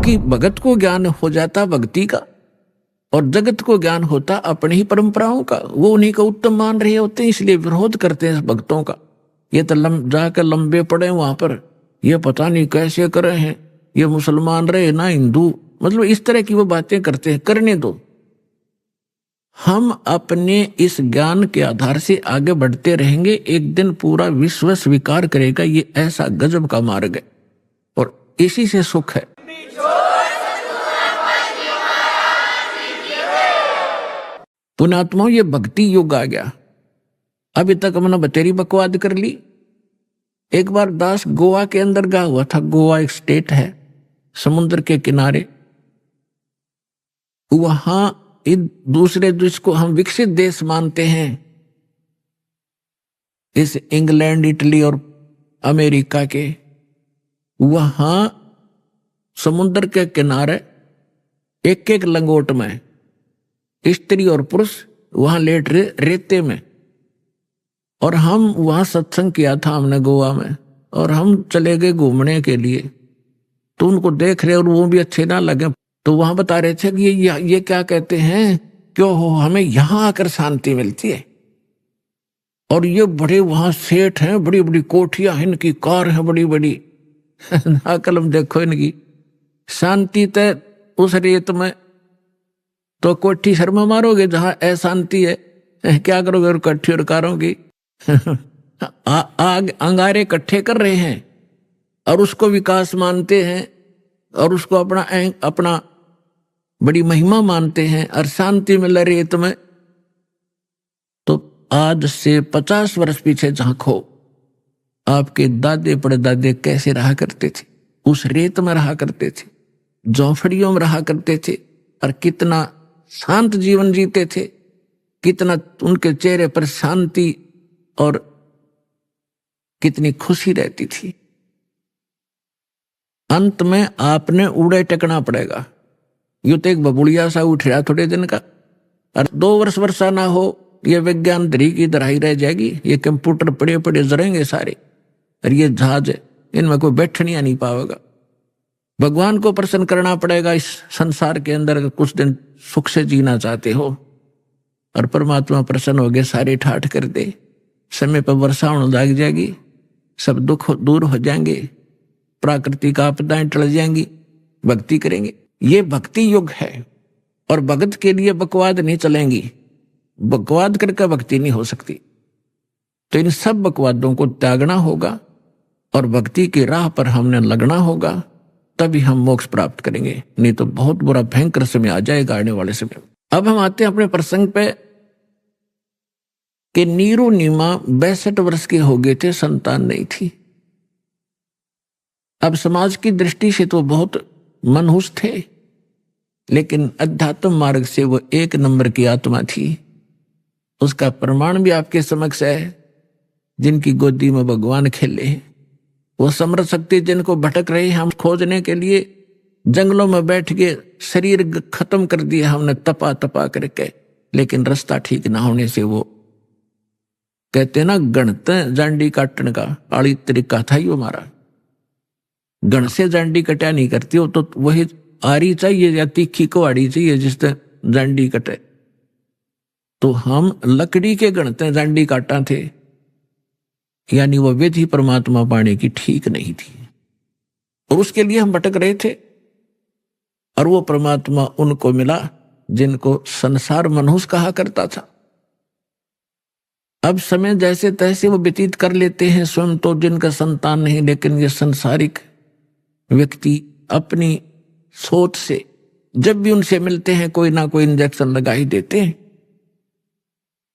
कि भगत को ज्ञान हो जाता भक्ति का और जगत को ज्ञान होता अपनी ही परंपराओं का। वो उन्हीं को उत्तम मान रहे होते हैं, इसलिए विरोध करते हैं भक्तों का। ये तो जाकर लंबे पड़े वहां पर, ये पता नहीं कैसे करे हैं, ये मुसलमान रहे ना हिंदू, मतलब इस तरह की वो बातें करते हैं। करने दो, हम अपने इस ज्ञान के आधार से आगे बढ़ते रहेंगे। एक दिन पूरा विश्व स्वीकार करेगा ये ऐसा गजब का मार्ग है और इसी से सुख है। पुण्यात्माओं, ये भक्ति युग आ गया। अभी तक हमने बतेरी बकवाद कर ली। एक बार दास गोवा के अंदर गया हुआ था। गोवा एक स्टेट है समुद्र के किनारे। वहां दूसरे देश को हम विकसित देश मानते हैं, इस इंग्लैंड, इटली और अमेरिका के। वहां समुद्र के किनारे एक एक लंगोट में स्त्री और पुरुष वहां लेट रहे रेते में। और हम वहां सत्संग किया था हमने गोवा में, और हम चले गए घूमने के लिए। तो उनको देख रहे और वो भी अच्छे ना लगे, तो वहां बता रहे थे कि ये क्या कहते हैं, क्यों हो, हमें यहां आकर शांति मिलती है। और ये बड़े वहां सेठ हैं, बड़ी बड़ी कोठियां हैं, इनकी कार है बड़ी बड़ी। कलम देखो इनकी शांति। तय उस रेत में तो कोठी शर्मा मारोगे जहां अशांति है, क्या करोगे और कट्ठी और कारों की। आग अंगारे इकट्ठे कर रहे हैं और उसको विकास मानते हैं और उसको अपना बड़ी महिमा मानते हैं, और शांति मिल रही है तुम्हें। तो आज से 50 वर्ष पीछे झांको, आपके दादे परदादे कैसे रहा करते थे। उस रेत में रहा करते थे, झोंपड़ियों में रहा करते थे, और कितना शांत जीवन जीते थे, कितना उनके चेहरे पर शांति और कितनी खुशी रहती थी। अंत में आपने उड़े टेकना पड़ेगा। यूं तो एक बबुड़िया सा उठ रहा थोड़े दिन का, और 2 वर्ष वर्षा ना हो, ये विज्ञान धरी की दराई रह जाएगी। ये कंप्यूटर पड़े पड़े जरेंगे सारे, और ये जहाज इनमें कोई बैठनिया नहीं पाएगा। भगवान को प्रसन्न करना पड़ेगा इस संसार के अंदर। कुछ दिन सुख से जीना चाहते हो और परमात्मा प्रसन्न हो गए, सारे ठाठ कर दे, समय पर वर्षा होने लग जाएगी, सब दुख दूर हो जाएंगे, प्राकृतिक आपदाएं टल जाएंगी, भक्ति करेंगे। ये भक्ति युग है। और भगत के लिए बकवाद नहीं चलेंगी। बकवाद करके भक्ति नहीं हो सकती। तो इन सब बकवादों को त्यागना होगा और भक्ति की राह पर हमने लगना होगा, तभी हम मोक्ष प्राप्त करेंगे। नहीं तो बहुत बुरा भयंकर समय आ जाएगा आने वाले समय। अब हम आते हैं अपने प्रसंग पे कि नीरू नीमा 62 वर्ष के हो गए थे, संतान नहीं थी। अब समाज की दृष्टि से तो बहुत मनहूस थे, लेकिन अध्यात्म मार्ग से वो 1 नंबर की आत्मा थी। उसका प्रमाण भी आपके समक्ष है। जिनकी गोदी में भगवान खेले हैं, वो समर्थ शक्ति जिनको भटक रहे हैं, हम खोजने के लिए जंगलों में बैठ के शरीर खत्म कर दिया हमने तपा तपा करके, लेकिन रास्ता ठीक ना होने से वो कहते ना गणते जांडी काटने का आड़ी तरीका था ही हमारा। गण से जांडी कटा नहीं करती हो, तो वही आरी चाहिए या तीखी को आड़ी चाहिए जिससे जांडी कटे। तो हम लकड़ी के गणते जांडी काटा थे, यानी वो विधि परमात्मा पाने की ठीक नहीं थी, और उसके लिए हम भटक रहे थे। और वो परमात्मा उनको मिला जिनको संसार मनहूस कहा करता था। अब समय जैसे तैसे वो व्यतीत कर लेते हैं, स्वयं तो जिनका संतान नहीं, लेकिन ये संसारिक व्यक्ति अपनी सोच से जब भी उनसे मिलते हैं कोई ना कोई इंजेक्शन लगा ही देते हैं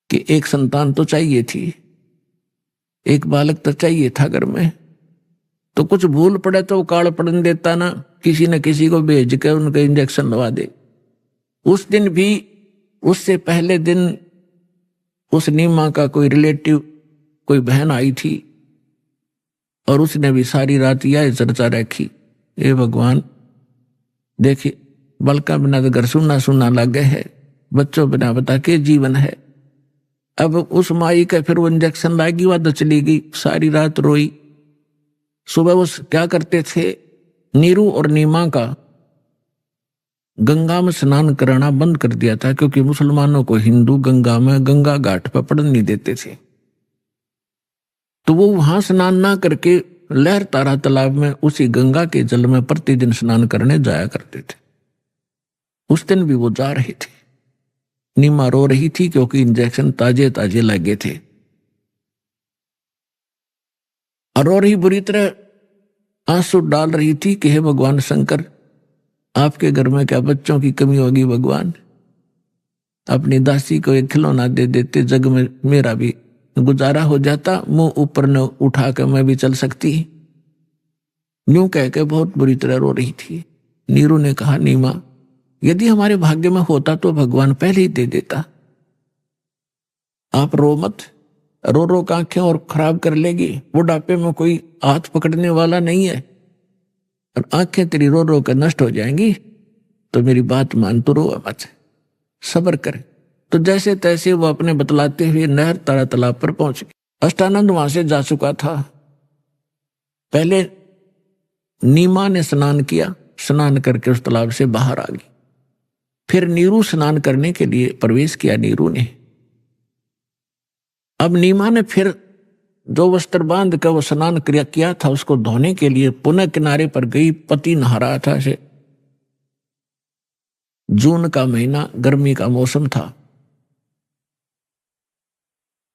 कि एक संतान तो चाहिए थी, एक बालक तो चाहिए था घर में। तो कुछ भूल पड़े तो काल पड़न देता ना, किसी न किसी को भेज के उनका इंजेक्शन लगा दे। उस दिन भी, उससे पहले दिन उस नीमा का कोई रिलेटिव, कोई बहन आई थी, और उसने भी सारी रात यह चर्चा रखी, हे भगवान देखिए बलका बिना तो घर सुनना सुनना लग गए है, बच्चों बिना बता के जीवन है। अब उस माई का फिर वो इंजेक्शन लागी, वह तो चली गई, सारी रात रोई। सुबह वो क्या करते थे, नीरू और नीमा का गंगा में स्नान कराना बंद कर दिया था, क्योंकि मुसलमानों को हिंदू गंगा में गंगा घाट पर पड़ने नहीं देते थे। तो वो वहां स्नान ना करके लहर तारा तालाब में उसी गंगा के जल में प्रतिदिन स्नान करने जाया करते थे। उस दिन भी वो जा रहे थे। नीमा रो रही थी क्योंकि इंजेक्शन ताजे ताजे लगे थे, और रो रही बुरी तरह आंसू डाल रही थी कि हे भगवान शंकर, आपके घर में क्या बच्चों की कमी होगी भगवान? अपनी दासी को एक खिलौना दे देते, जग में मेरा भी गुजारा हो जाता, मुंह ऊपर न उठा कर मैं भी चल सकती। यूं कह के बहुत बुरी तरह रो रही थी। नीरू ने कहा, नीमा, यदि हमारे भाग्य में होता तो भगवान पहले ही दे देता। आप रो मत, रो रो के आंखें और खराब कर लेगी। बुढ़ापे में कोई हाथ पकड़ने वाला नहीं है, और आंखें तेरी रो रो कर नष्ट हो जाएंगी। तो मेरी बात मान, तो रो मत, सब्र कर। तो जैसे तैसे वो अपने बतलाते हुए नहर तारा तालाब पर पहुंच गए। अष्टानंद वहां से जा चुका था। पहले नीमा ने स्नान किया, स्नान करके उस तालाब से बाहर आ गई। फिर नीरू स्नान करने के लिए प्रवेश किया। नीरू ने, अब नीमा ने फिर जो वस्त्र बांध कर वो स्नान क्रिया किया था उसको धोने के लिए पुनः किनारे पर गई। पति नहा रहा था। से जून का महीना, गर्मी का मौसम था।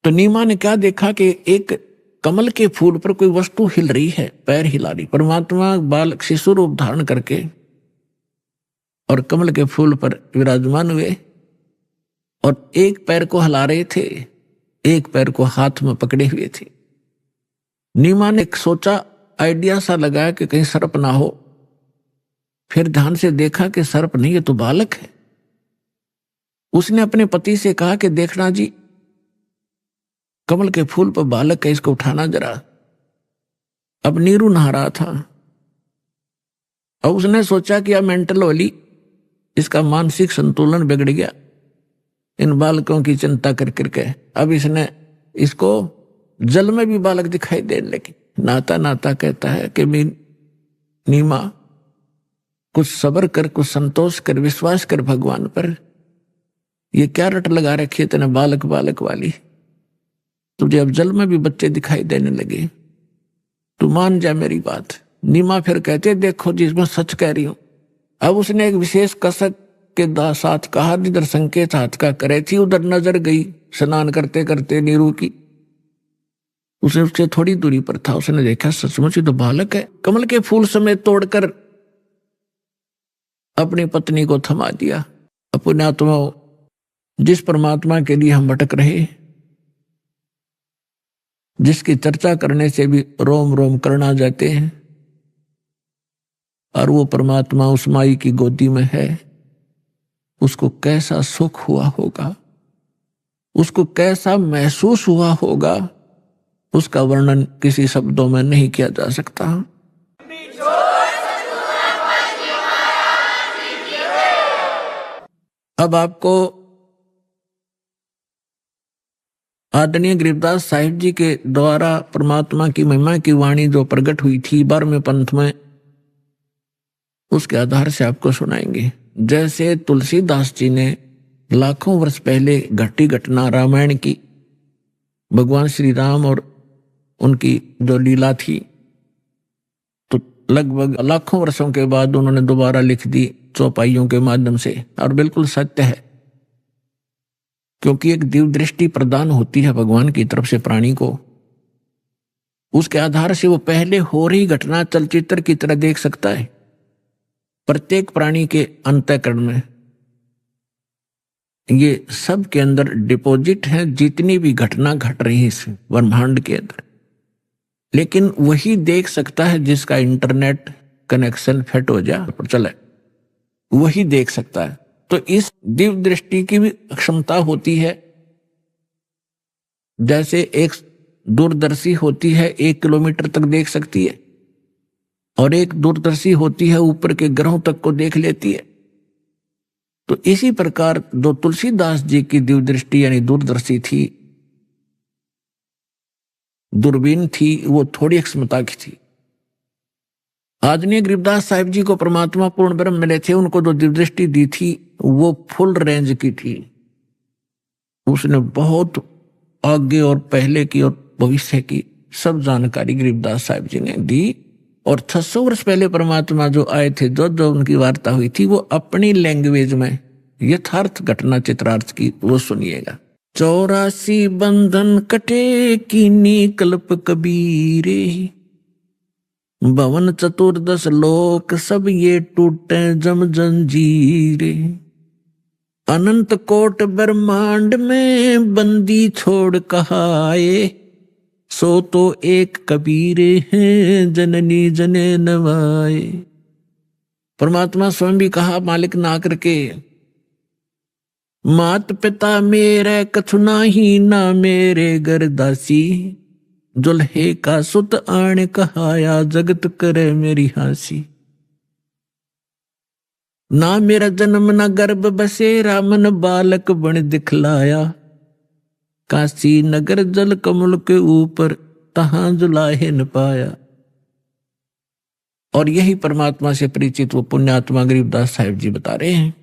तो नीमा ने क्या देखा कि एक कमल के फूल पर कोई वस्तु हिल रही है, पैर हिला रही। परमात्मा बालक शिशु रूप धारण करके और कमल के फूल पर विराजमान हुए, और एक पैर को हिला रहे थे, एक पैर को हाथ में पकड़े हुए थे। नीमा ने सोचा, आइडिया सा लगाया कि कहीं सर्प ना हो। फिर ध्यान से देखा कि सर्प नहीं, ये तो बालक है। उसने अपने पति से कहा कि देखना जी, कमल के फूल पर बालक है, इसको उठाना जरा। अब नीरू नहा रहा था, और उसने सोचा कि अब मेंटल वाली, इसका मानसिक संतुलन बिगड़ गया इन बालकों की चिंता कर करके। अब इसने इसको जल में भी बालक दिखाई देने लगे। नाता नाता कहता है कि नीमा, कुछ सब्र कर, कुछ संतोष कर, विश्वास कर भगवान पर। ये क्या रट लगा रखी है तेने बालक बालक वाली? तुझे अब जल में भी बच्चे दिखाई देने लगे, तू मान जा मेरी बात। नीमा फिर कहते, देखो जी, मैं सच कह रही हूं। अब उसने एक विशेष कसक के साथ कहा, जिधर संकेत हाथ का करे थी उधर नजर गई स्नान करते करते नीरू की। उसे उससे थोड़ी दूरी पर था। उसने देखा सचमुच ही तो बालक है। कमल के फूल समेत तोड़कर अपनी पत्नी को थमा दिया। अपने आत्मा, जिस परमात्मा के लिए हम भटक रहे, जिसकी चर्चा करने से भी रोम रोम करना जाते हैं, और वो परमात्मा उस माई की गोदी में है, उसको कैसा सुख हुआ होगा, उसको कैसा महसूस हुआ होगा, उसका वर्णन किसी शब्दों में नहीं किया जा सकता। अब आपको आदरणीय गरीबदास साहिब जी के द्वारा परमात्मा की महिमा की वाणी जो प्रकट हुई थी 12वें पंथ में, उसके आधार से आपको सुनाएंगे। जैसे तुलसीदास जी ने लाखों वर्ष पहले घटी घटना रामायण की, भगवान श्री राम और उनकी जो लीला थी, तो लगभग लाखों वर्षों के बाद उन्होंने दोबारा लिख दी चौपाइयों के माध्यम से। और बिल्कुल सत्य है, क्योंकि एक दिव्य दृष्टि प्रदान होती है भगवान की तरफ से प्राणी को। उसके आधार से वो पहले हो रही घटना चलचित्र की तरह देख सकता है। प्रत्येक प्राणी के अंतःकरण में ये सब के अंदर डिपॉजिट है, जितनी भी घटना घट रही है इस ब्रह्मांड के अंदर। लेकिन वही देख सकता है जिसका इंटरनेट कनेक्शन फिट हो जाए पर चले, वही देख सकता है। तो इस दिव्य दृष्टि की भी क्षमता होती है। जैसे एक दूरदर्शी होती है 1 किलोमीटर तक देख सकती है, और एक दूरदर्शी होती है ऊपर के ग्रहों तक को देख लेती है। तो इसी प्रकार जो तुलसीदास जी की दिव्य दृष्टि यानी दूरदर्शी थी, दूरबीन थी, वो थोड़ी क्षमता की थी। आदरणीय गरीबदास साहिब जी को परमात्मा पूर्ण ब्रह्म मिले थे, उनको जो दिव्य दृष्टि दी थी वो फुल रेंज की थी। उसने बहुत आगे और पहले की और भविष्य की सब जानकारी गरीबदास साहिब जी ने दी। और 600 वर्ष पहले परमात्मा जो आए थे, जो जो उनकी वार्ता हुई थी, वो अपनी लैंग्वेज में यथार्थ घटना चित्रार्थ की, वो सुनिएगा। 84 बंधन कटे कीनी कल्प कबीरे, भवन चतुर्दश लोक सब ये टूटे जम जंजीरे, अनंत कोट ब्रह्मांड में बंदी छोड़ कहाए, सो तो एक कबीरे हैं जननी जने नवाए। परमात्मा स्वयं भी कहा मालिक ना करके, मात पिता मेरे कछु नाही, ना मेरे घर दासी, जुल्हे का सुत आण कहाया, जगत करे मेरी हासी। ना मेरा जन्म ना गर्भ बसेरा, मन बालक बन दिखलाया, काशी नगर जल कमल के ऊपर, तहां जुलाहे न पाया। और यही परमात्मा से परिचित वो पुण्यात्मा गरीबदास साहिब जी बता रहे हैं,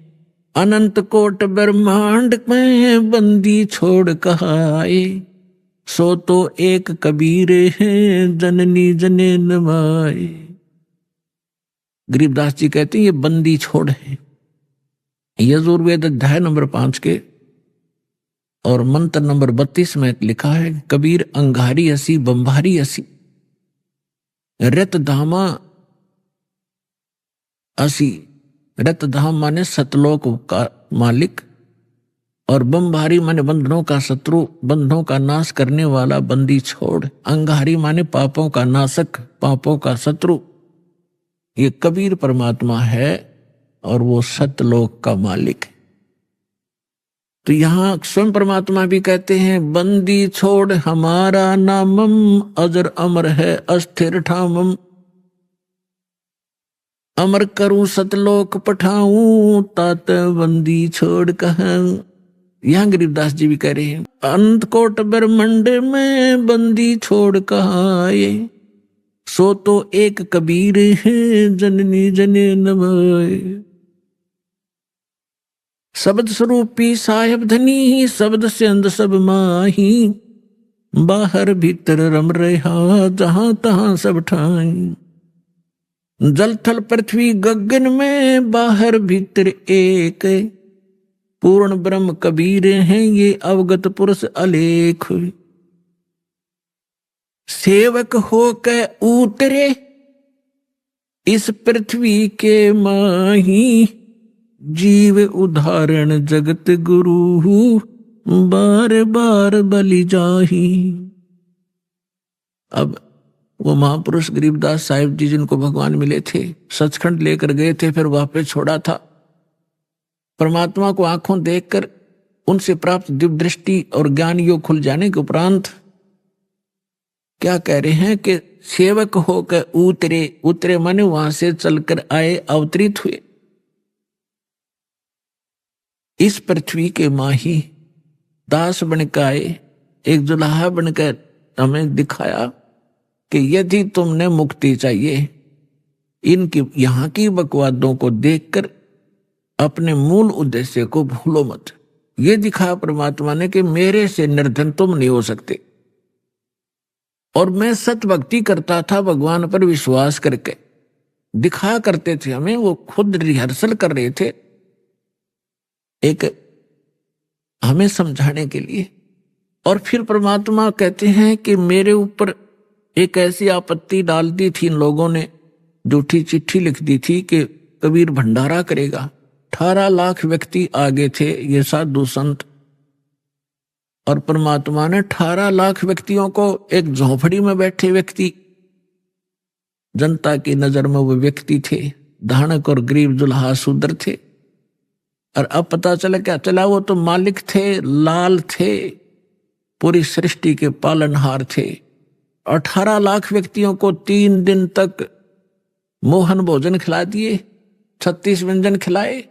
अनंत कोट ब्रह्मांड में बंदी छोड़ कहाए, सो तो एक कबीरे हैं जननी जने नवाए। गरीबदास जी कहते हैं ये बंदी छोड़ है। यजुर्वेद अध्याय नंबर 5 के और मंत्र नंबर 32 में लिखा है, कबीर अंगारी असी बंभारी असी, रत धामा असी। रत धाम माने सतलोक का मालिक, और बंभारी माने बंधनों का शत्रु, बंधनों का नाश करने वाला बंदी छोड़। अंगारी माने पापों का नाशक, पापों का शत्रु। ये कबीर परमात्मा है और वो सतलोक का मालिक है। तो यहां स्वयं परमात्मा भी कहते हैं, बंदी छोड़ हमारा नामम, अजर अमर है अस्थिर ठामम, अमर करूं सतलोक पठाऊं, तात बंदी छोड़ कहूं। यहां गरीबदास जी भी कह रहे हैं, अनंत कोट ब्रह्मांड में बंदी छोड़ कहाए, सो तो एक कबीर है जननी जने नवाए। शब्द स्वरूपी साहेब धनी, शब्द से अंध सब माही, बाहर भीतर रम रहा जहां तहां सब ठाई। जल थल पृथ्वी गगन में बाहर भीतर एक, पूर्ण ब्रह्म कबीर हैं ये अवगत पुरुष अलेख। सेवक हो के उतरे इस पृथ्वी के माही, जीव उदाहरण जगत गुरु, बार बार बलि जाही। अब वो महापुरुष गरीबदास साहिब जी जिनको भगवान मिले थे, सचखंड लेकर गए थे, फिर वापस छोड़ा था। परमात्मा को आंखों देखकर उनसे प्राप्त दिव्य दृष्टि और ज्ञान योग खुल जाने के उपरांत क्या कह रहे हैं कि सेवक होकर उतरे। उतरे माने वहां से चलकर आए, अवतरित हुए इस पृथ्वी के माही, दास बनकर आए, एक दुल्हा बनकर हमें दिखाया कि यदि तुमने मुक्ति चाहिए, इनकी यहां की बकवादों को देखकर अपने मूल उद्देश्य को भूलो मत। ये दिखाया परमात्मा ने कि मेरे से निर्धन तुम नहीं हो सकते। और मैं सत भक्ति करता था, भगवान पर विश्वास करके दिखाया करते थे हमें, वो खुद रिहर्सल कर रहे थे एक हमें समझाने के लिए। और फिर परमात्मा कहते हैं कि मेरे ऊपर एक ऐसी आपत्ति डाल दी थी इन लोगों ने, झूठी चिट्ठी लिख दी थी कि कबीर भंडारा करेगा। 18 लाख व्यक्ति आगे थे, ये साधु संत, और परमात्मा ने 18 लाख व्यक्तियों को, एक झोपड़ी में बैठे व्यक्ति, जनता की नजर में वो व्यक्ति थे, धानक और गरीब दुल्हा शूद्र थे। और अब पता चला, क्या चला, वो तो मालिक थे, लाल थे, पूरी सृष्टि के पालनहार थे। 18 लाख व्यक्तियों को 3 दिन तक मोहन भोजन खिला दिए, 36 व्यंजन खिलाए,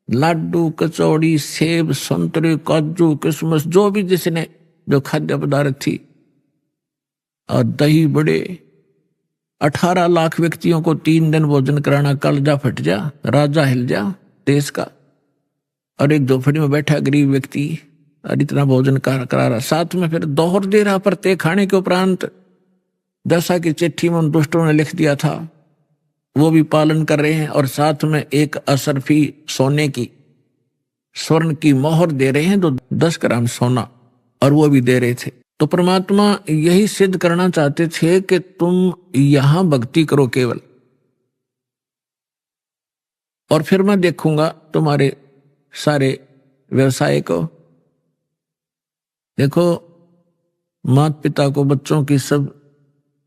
लाडू, कचौड़ी, सेब, संतरे, काजू, किशमिश, जो भी जिसने जो खाद्य पदार्थ थी, और दही बड़े, 18 लाख व्यक्तियों को 3 दिन भोजन कराना, कलजा फट जा, राजा हिल जा देश का, और एक झोपड़ी में बैठा गरीब व्यक्ति और इतना भोजन करा रहा, साथ में फिर दोहर दे रहा प्रत्येक खाने के उपरांत, जैसा कि चिट्ठी में उन दुष्टों ने लिख दिया था वो भी पालन कर रहे हैं, और साथ में एक असरफी सोने की, स्वर्ण की मोहर दे रहे हैं, जो 10 ग्राम सोना, और वो भी दे रहे थे। तो परमात्मा यही सिद्ध करना चाहते थे कि तुम यहां भक्ति करो केवल, और फिर मैं देखूंगा तुम्हारे सारे व्यवसाय को। देखो, माता पिता को बच्चों की सब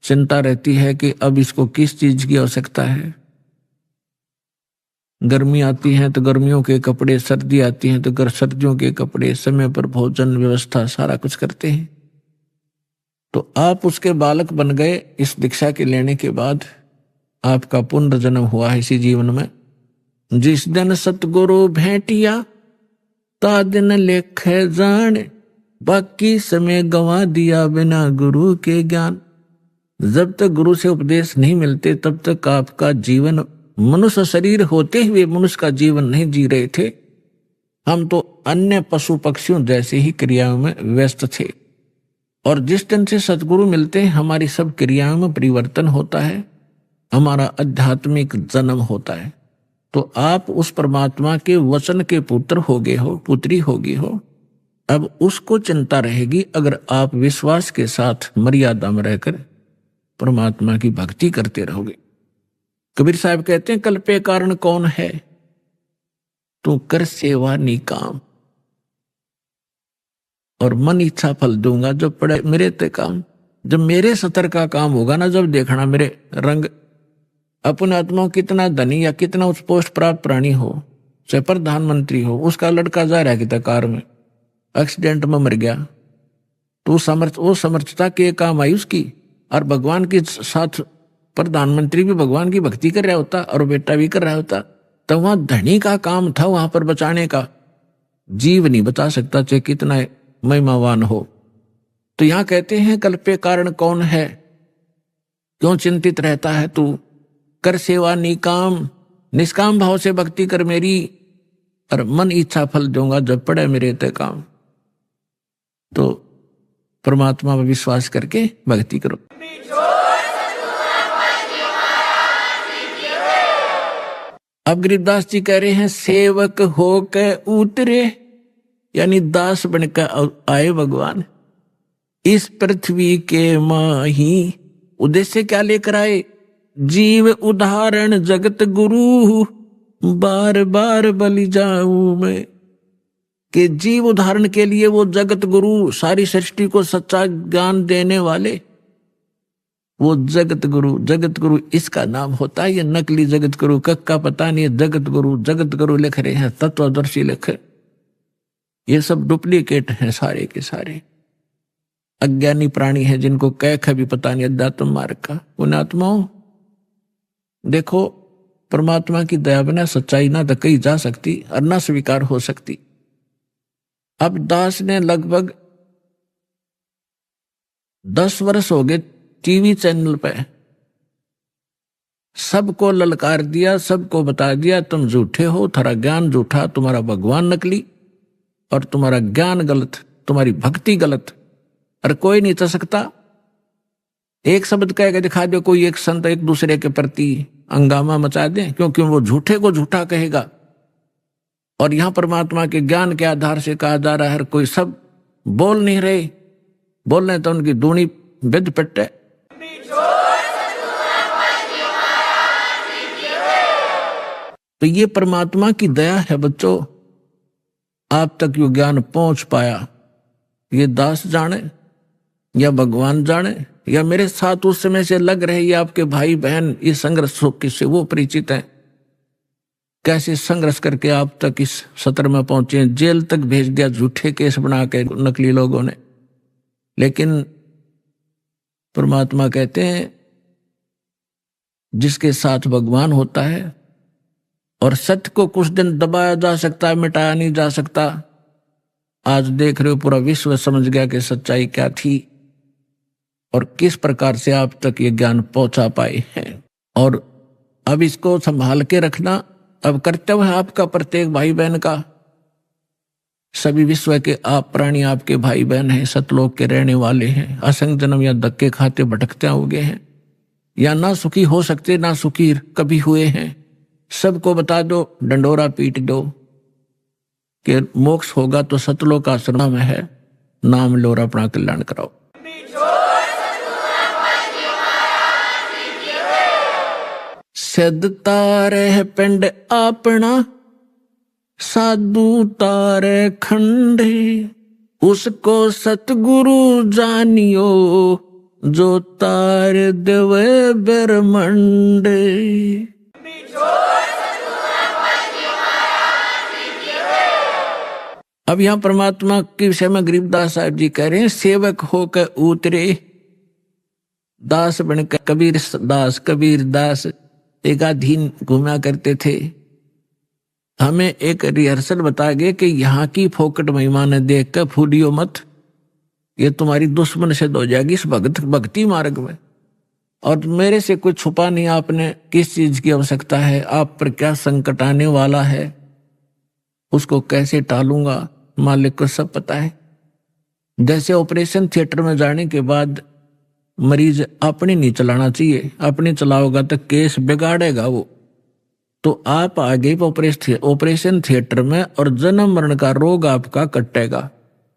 चिंता रहती है कि अब इसको किस चीज की आवश्यकता है। गर्मी आती है तो गर्मियों के कपड़े, सर्दी आती है तो सर्दियों के कपड़े, समय पर भोजन व्यवस्था सारा कुछ करते हैं। तो आप उसके बालक बन गए इस दीक्षा के लेने के बाद, आपका पुनर्जन्म हुआ है इसी जीवन में। जिस दिन सतगुरु भेंटिया ता दिन लेखे जान, बाकी समय गंवा दिया बिना गुरु के ज्ञान। जब तक गुरु से उपदेश नहीं मिलते तब तक आपका जीवन, मनुष्य शरीर होते हुए मनुष्य का जीवन नहीं जी रहे थे। हम तो अन्य पशु पक्षियों जैसे ही क्रियाओं में व्यस्त थे, और जिस दिन से सतगुरु मिलते हैं हमारी सब क्रियाओं में परिवर्तन होता है, हमारा आध्यात्मिक जन्म होता है। तो आप उस परमात्मा के वचन के पुत्र हो गए हो, पुत्री हो गई हो। अब उसको चिंता रहेगी अगर आप विश्वास के साथ मर्यादा में रहकर परमात्मा की भक्ति करते रहोगे। कबीर साहब कहते हैं, कल्पे कारण कौन है, तू कर सेवा निकाम, और मन इच्छा फल दूंगा जब पड़े मेरे ते काम। जब मेरे सतर का काम होगा ना, जब देखना मेरे रंग। अपने आत्मा कितना धनी या कितना उच्च पोस्ट प्राप्त प्राणी हो, चाहे प्रधानमंत्री हो, उसका लड़का जा रहा है कितना कार में, एक्सीडेंट में मर गया, तो वो समर्थता के काम आई उसकी। और भगवान के साथ प्रधानमंत्री भी भगवान की भक्ति कर रहा होता और बेटा भी कर रहा होता, तो वहां धनी का काम था वहां पर बचाने का। जीव नहीं बचा सकता चाहे कितना महिमावान हो। तो यहां कहते हैं, कल्पे कारण कौन है, क्यों चिंतित रहता है तू, कर सेवा निकाम, निष्काम भाव से भक्ति कर मेरी, और मन इच्छा फल दूंगा जब पड़े मेरे ते काम। तो परमात्मा पर विश्वास करके भक्ति करो। अब गरीबदास जी कह रहे हैं, सेवक होकर उतरे, यानी दास बनकर आए भगवान इस पृथ्वी के माही। उद्देश्य क्या लेकर आए, जीव उदाहरण जगत गुरु, बार बार बलि जाऊं मैं। कि जीव उदाहरण के लिए वो जगत गुरु, सारी सृष्टि को सच्चा ज्ञान देने वाले, वो जगत गुरु इसका नाम होता है। ये नकली जगत गुरु का पता नहीं है, जगत गुरु लिख रहे हैं, तत्वदर्शी लिख, ये सब डुप्लीकेट हैं सारे के सारे। अज्ञानी प्राणी है जिनको कह भी पता नहीं अध्यात्म मार्ग का। उन आत्माओं, देखो परमात्मा की दया बिना सच्चाई ना तो कही जा सकती और ना स्वीकार हो सकती। अब दास ने लगभग 10 वर्ष हो गए टीवी चैनल पे सबको ललकार दिया, सबको बता दिया तुम झूठे हो, तुम्हारा ज्ञान झूठा, तुम्हारा भगवान नकली, और तुम्हारा ज्ञान गलत, तुम्हारी भक्ति गलत, और कोई नहीं चल सकता। एक शब्द कह के दिखा दो, कोई एक संत एक दूसरे के प्रति हंगामा मचा दे, क्योंकि वो झूठे को झूठा कहेगा। और यहां परमात्मा के ज्ञान के आधार से कहा जा रहा है, कोई सब बोल नहीं रहे, बोल रहे तो उनकी दूनी विद पिट है। तो ये परमात्मा की दया है बच्चों, आप तक यो ज्ञान पहुंच पाया। ये दास जाने या भगवान जाने या मेरे साथ उस समय से लग रहे ये आपके भाई बहन, ये संघर्ष किससे वो परिचित हैं, कैसे संघर्ष करके आप तक इस सत्र में पहुंचे। जेल तक भेज दिया झूठे केस बना के नकली लोगों ने। लेकिन परमात्मा कहते हैं, जिसके साथ भगवान होता है, और सत्य को कुछ दिन दबाया जा सकता है, मिटाया नहीं जा सकता। आज देख रहे हो पूरा विश्व समझ गया कि सच्चाई क्या थी। और किस प्रकार से आप तक ये ज्ञान पहुंचा पाए हैं। और अब इसको संभाल के रखना अब कर्तव्य है आपका, प्रत्येक भाई बहन का। सभी विश्व के आप प्राणी आपके भाई बहन हैं, सतलोक के रहने वाले हैं, असंग जन्म या धक्के खाते भटकते होंगे हैं, या ना सुखी हो सकते ना सुखी कभी हुए हैं। सबको बता दो, डंडोरा पीट दो कि मोक्ष होगा तो सतलोक आश्रम में है, नाम लो और अपना कल्याण कराओ। सदता रह पिंड अपना, साधु तारे खंडे, उसको सतगुरु जानियो, जो तार देवे ब्रह्मंडे। अब यहां परमात्मा के विषय में गरीबदास साहब जी कह रहे हैं, सेवक होकर उतरे दास बनकर कबीर दास एकाधीन घूमा करते थे। हमें एक रिहर्सल बता गए कि यहाँ की फोकट महिमा ने देख कर फूलियो मत, ये तुम्हारी दुश्मन सिद्ध हो जाएगी इस भक्ति मार्ग में। और मेरे से कुछ छुपा नहीं आपने किस चीज की आवश्यकता है, आप पर क्या संकट आने वाला है, उसको कैसे टालूंगा, मालिक को सब पता है। जैसे ऑपरेशन थिएटर में जाने के बाद मरीज अपने नहीं चलाना चाहिए, अपने चलाओगा तो केस बिगाड़ेगा वो। तो आप आगे ऑपरेशन थिएटर में और जन्म मरण का रोग आपका कटेगा।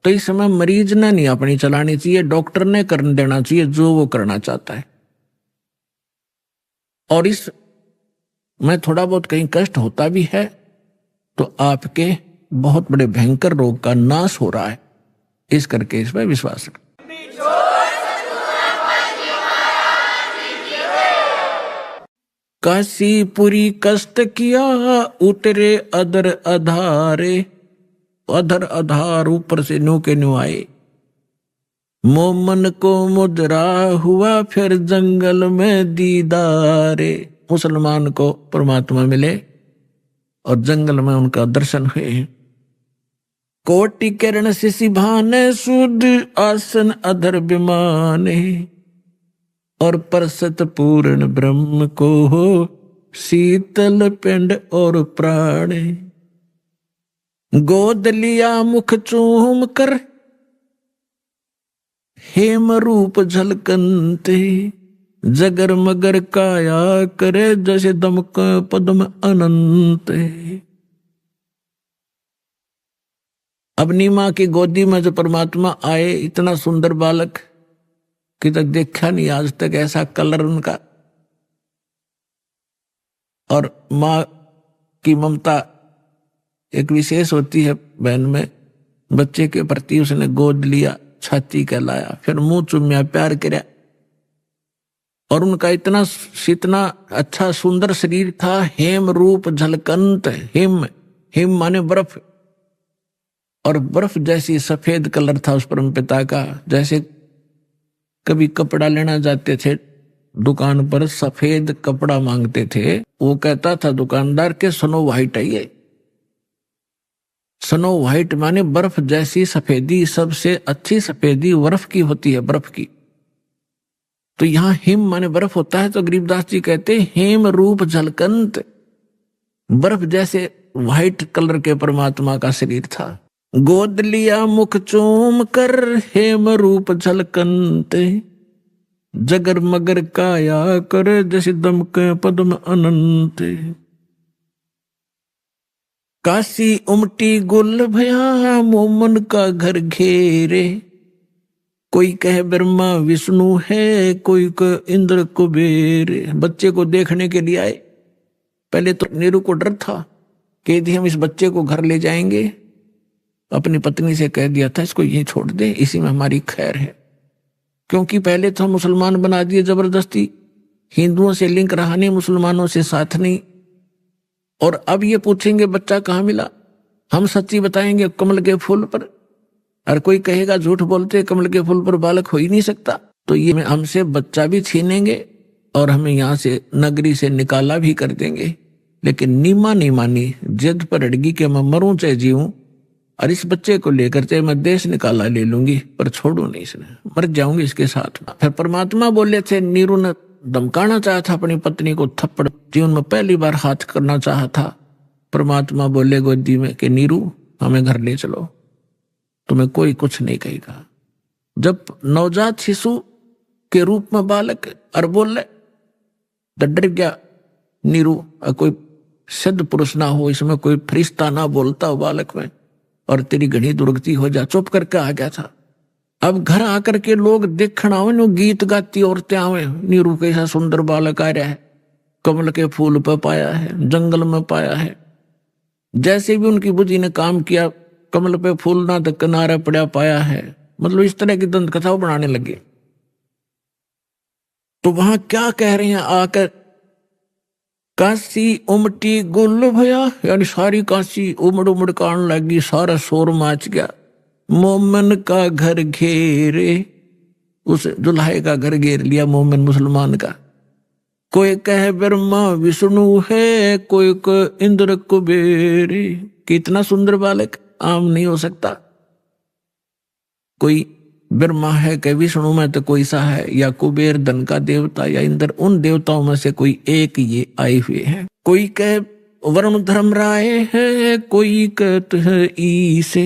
तो इस समय मरीज ने नहीं अपनी चलानी चाहिए, डॉक्टर ने कर देना चाहिए जो वो करना चाहता है। और इस में थोड़ा बहुत कहीं कष्ट होता भी है तो आपके बहुत बड़े भयंकर रोग का नाश हो रहा है, इस करके इसमें विश्वास रखें। काशीपुरी कष्ट किया उतरे अधर अधारे, अधर अधार ऊपर से न्यू के न्यू आए। मोमन को मुजरा हुआ फिर जंगल में दीदारे, मुसलमान को परमात्मा मिले और जंगल में उनका दर्शन हुए। कोटि किरण शिशि भाने सुध आसन अधर विमाने, और परसत पूर्ण ब्रह्म को हो शीतल पिंड और प्राणे। गोद लिया मुख चूम कर हेम रूप झलकनते, जगर मगर काया करे जैसे दमक पद्म अनंत। अपनी माँ की गोदी में जो परमात्मा आए, इतना सुंदर बालक कि तक देखा नहीं आज तक ऐसा कलर उनका। और माँ की ममता एक विशेष होती है बहन में, बच्चे के प्रति उसने गोद लिया, छाती कहलाया, फिर मुंह चुम्या, प्यार किया। और उनका इतना अच्छा सुंदर शरीर था, हेम रूप झलकंत। हिम माने बर्फ, और बर्फ जैसी सफेद कलर था उस परम पिता का। जैसे कभी कपड़ा लेना जाते थे दुकान पर, सफेद कपड़ा मांगते थे, वो कहता था दुकानदार के स्नो व्हाइट है ये। स्नो व्हाइट माने बर्फ जैसी सफेदी, सबसे अच्छी सफेदी बर्फ की होती है, बर्फ की। तो यहाँ हिम माने बर्फ होता है। तो गरीबदास जी कहते हेम रूप झलकंत, बर्फ जैसे व्हाइट कलर के परमात्मा का शरीर था। गोद लिया मुख चूम कर हेम रूप झलकंत, जगर मगर काया कर जैसे दमक पद्म अनंत। काशी उमटी गुल भया मोमन का घर घेरे, कोई कहे ब्रह्मा विष्णु है, कोई कहे इंद्र कुबेर। बच्चे को देखने के लिए आए। पहले तो नीरू को डर था कि यदि हम इस बच्चे को घर ले जाएंगे, अपनी पत्नी से कह दिया था इसको यहीं छोड़ दे, इसी में हमारी खैर है। क्योंकि पहले तो हम मुसलमान बना दिए जबरदस्ती, हिंदुओं से लिंक रहा नहीं, मुसलमानों से साथ नहीं। और अब ये पूछेंगे बच्चा कहाँ मिला, हम सच्ची बताएंगे कमल के फूल पर, और कोई कहेगा झूठ बोलते कमल के फूल पर बालक हो ही नहीं सकता। तो ये हमसे बच्चा भी छीनेंगे और हमें यहाँ से नगरी से निकाला भी कर देंगे। लेकिन नीमा नहीं मानी, जिद पर अड़गी कि मैं मरूं चाहे जीऊं, और इस बच्चे को लेकर चाहे मैं देश निकाला ले लूंगी पर छोड़ू नहीं, इसने मर जाऊंगी इसके साथ। फिर परमात्मा बोले थे, नीरू ने धमकाना चाहा था अपनी पत्नी को, थप्पड़ जीवन में पहली बार हाथ करना चाहा था। परमात्मा बोले गोदी में कि नीरू हमें घर ले चलो, तुम्हें कोई कुछ नहीं कहेगा। जब नवजात शिशु के रूप में बालक और बोले तो डर गया नीरू, कोई सिद्ध पुरुष ना हो इसमें, कोई फरिश्ता ना बोलता हो बालक में, और तेरी घड़ी दुर्गति हो जा, चुप करके आ गया था। अब घर आकर के लोग देखना आवे, नो गीत गाती औरतें आवे, नीरू कैसा सुंदर बालक आ रहा है, कमल के फूल पर पाया है, जंगल में पाया है। जैसे भी उनकी बुद्धि ने काम किया, कमल पे फूल ना तो किनारा पड़ा पाया है, मतलब इस तरह की दंत कथा बनाने लगे। तो वहां क्या कह रहे हैं आकर, काशी उमटी गुल भया, यानी सारी काशी उमड़ उमड़ कान लगी, सारा शोर माच गया। मोमन का घर घेरे, उस दुल्हे का घर घेर लिया मोमन मुसलमान का। कोई कहे ब्रह्मा विष्णु है, कोई कहे इंद्र कुबेर। कितना सुंदर बालक, आम नहीं हो सकता। कोई ब्रह्मा है कि विष्णु में तो कोई सा है, या कुबेर धन का देवता, या इंद्र, उन देवताओं में से कोई एक ये आए हुए हैं। कोई कहे वरुण धर्म राय है, कोई कहते है ईसे,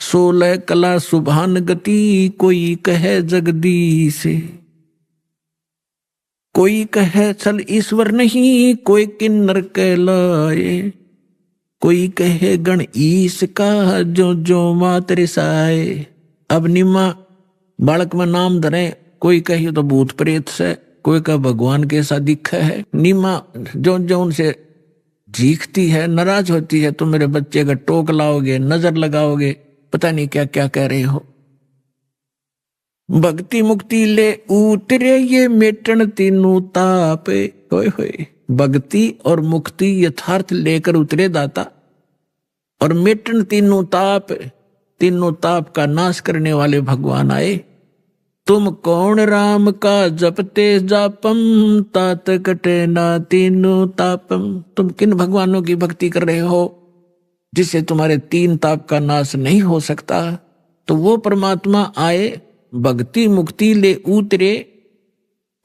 16 कला सुभान गति, कोई कहे जगदीश। कोई कहे चल ईश्वर नहीं, कोई किन्नर कहलाए, कोई कहे गण ईश का, जो जो मातरे साए। अब निम्मा बालक में नाम धरे, कोई कहे तो भूत प्रेत से, कोई का भगवान के साथ दिखा है। निम्मा जो जो उनसे जीखती है, नाराज होती है, तो मेरे बच्चे का टोक लाओगे, नजर लगाओगे, पता नहीं क्या क्या कह रहे हो। भक्ति मुक्ति ले उतरे ये मेटन तीनों ताप। होए होए, भक्ति और मुक्ति यथार्थ लेकर उतरे दाता, और मेटन तीनों ताप, तीनों ताप का नाश करने वाले भगवान आए। तुम कौन राम का जपते जापम, तात कटे ना तीनों तापम। तुम किन भगवानों की भक्ति कर रहे हो जिससे तुम्हारे 3 ताप का नाश नहीं हो सकता। तो वो परमात्मा आए, भक्ति मुक्ति ले उतरे,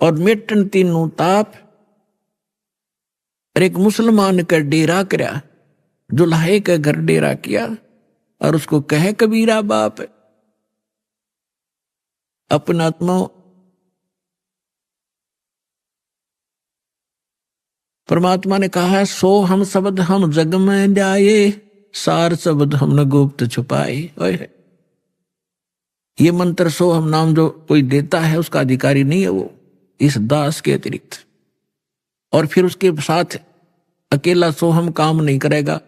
और मेटन तीनों ताप। और एक मुसलमान का डेरा करा, दुल्हे का घर डेरा किया, और उसको कहे कबीरा बाप। अपना आत्मा परमात्मा ने कहा है, सो हम शब्द हम जग में जाए, सार शब्द हमने गुप्त छुपाए। ये मंत्र सो हम नाम जो कोई देता है उसका अधिकारी नहीं है वो, इस दास के अतिरिक्त। और फिर उसके साथ अकेला सो हम काम नहीं करेगा।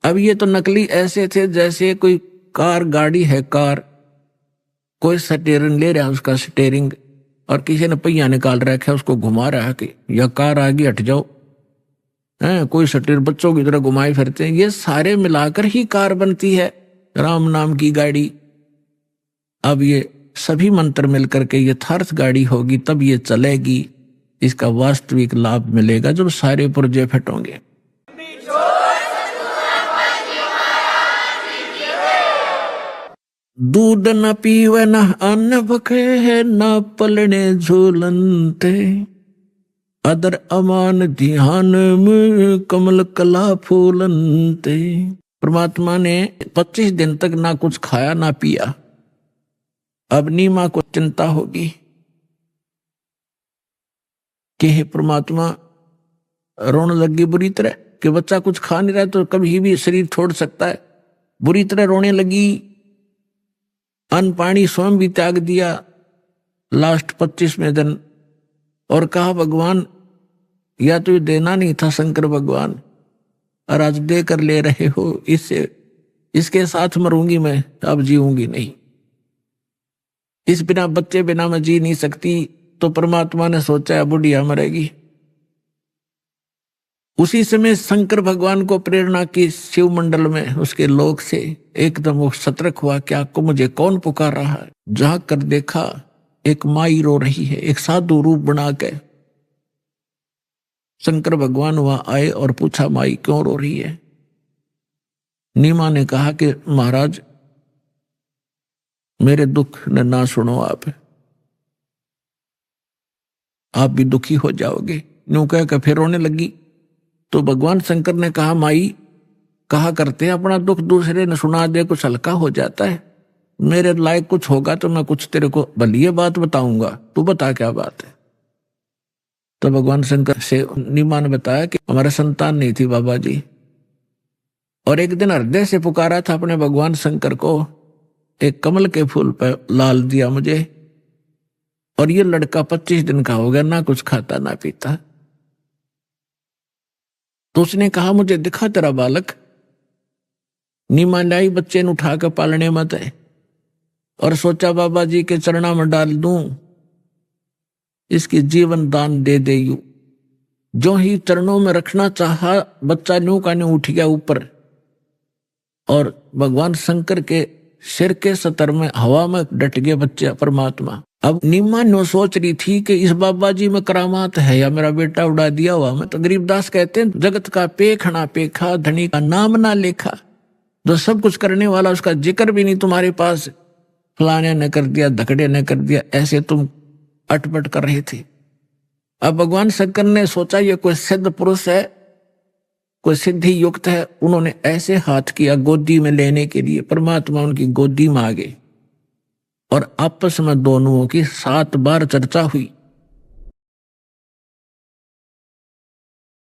अब ये तो नकली ऐसे थे जैसे कोई कार गाड़ी है, कार कोई स्टीयरिंग ले रहा है, उसका स्टीयरिंग, और किसी ने पहिया निकाल रखा है, उसको घुमा रहा है कि या कार आगे हट जाओ, है कोई स्टीयर बच्चों की तरह घुमाए फिरते हैं। ये सारे मिलाकर ही कार बनती है, राम नाम की गाड़ी। अब ये सभी मंत्र मिलकर के यथार्थ गाड़ी होगी, तब ये चलेगी, इसका वास्तविक लाभ मिलेगा जब सारे पुर्जे फटोंगे। दूध न पीवे न अन्न भखे, न पलने झूलनते, अदर अमान ध्यान में कमल कला फूलनते। परमात्मा ने 25 दिन तक ना कुछ खाया ना पिया। अब नीमा को चिंता होगी कि हे परमात्मा, रोने लगी बुरी तरह कि बच्चा कुछ खा नहीं रहा तो कभी भी शरीर छोड़ सकता है। बुरी तरह रोने लगी, अन्न पानी स्वयं भी त्याग दिया लास्ट 25वें दिन, और कहा भगवान या तो ये देना नहीं था शंकर भगवान, और आज दे कर ले रहे हो, इसके साथ मरूंगी मैं, अब जीऊंगी नहीं। इस बिना बच्चे बिना मैं जी नहीं सकती। तो परमात्मा ने सोचा बुढ़िया मरेगी। उसी समय शंकर भगवान को प्रेरणा की शिव मंडल में उसके लोक से एकदम वो सतर्क हुआ, क्या को मुझे कौन पुकार रहा है। जाग कर देखा एक माई रो रही है, एक साधु रूप बना के। शंकर भगवान वहां आए और पूछा, माई क्यों रो रही है। नीमा ने कहा कि महाराज मेरे दुख न ना सुनो, आप भी दुखी हो जाओगे। यूं कह फिर रोने लगी। तो भगवान शंकर ने कहा, माई कहा करते हैं अपना दुख दूसरे ने सुना दे कुछ हल्का हो जाता है। मेरे लायक कुछ होगा तो मैं कुछ तेरे को भली बात बताऊंगा, तू बता क्या बात है। तो भगवान शंकर से नीमा ने बताया कि हमारा संतान नहीं थी बाबा जी, और एक दिन हृदय से पुकारा था अपने भगवान शंकर को, एक कमल के फूल पर लाल दिया मुझे, और ये लड़का 25 दिन का हो गया, ना कुछ खाता ना पीता। तो उसने कहा, मुझे दिखा तेरा बालक। नीमा लाई बच्चे ने उठा कर पालने मत है, और सोचा बाबा जी के चरणों में डाल दूं, इसकी जीवन दान दे दे। यू जो ही चरणों में रखना चाहा, बच्चा न्यू का न्यू उठ गया ऊपर, और भगवान शंकर के सिर के सतर में हवा में डट गए बच्चे परमात्मा। अब नीमा नो सोच रही थी कि इस बाबा जी में करामात है या मेरा बेटा उड़ा दिया हुआ। मैं तो गरीबदास कहते हैं, जगत का पेखना पेखा, धनी का नाम ना लेखा। जो सब कुछ करने वाला उसका जिक्र भी नहीं तुम्हारे पास, फलाने ने कर दिया, धकड़े ने कर दिया, ऐसे तुम अटपट कर रहे थे। अब भगवान शंकर ने सोचा ये कोई सिद्ध पुरुष है, कोई सिद्धि युक्त है। उन्होंने ऐसे हाथ किया गोदी में लेने के लिए, परमात्मा उनकी गोदी में आ गए, और आपस में दोनों की 7 बार चर्चा हुई।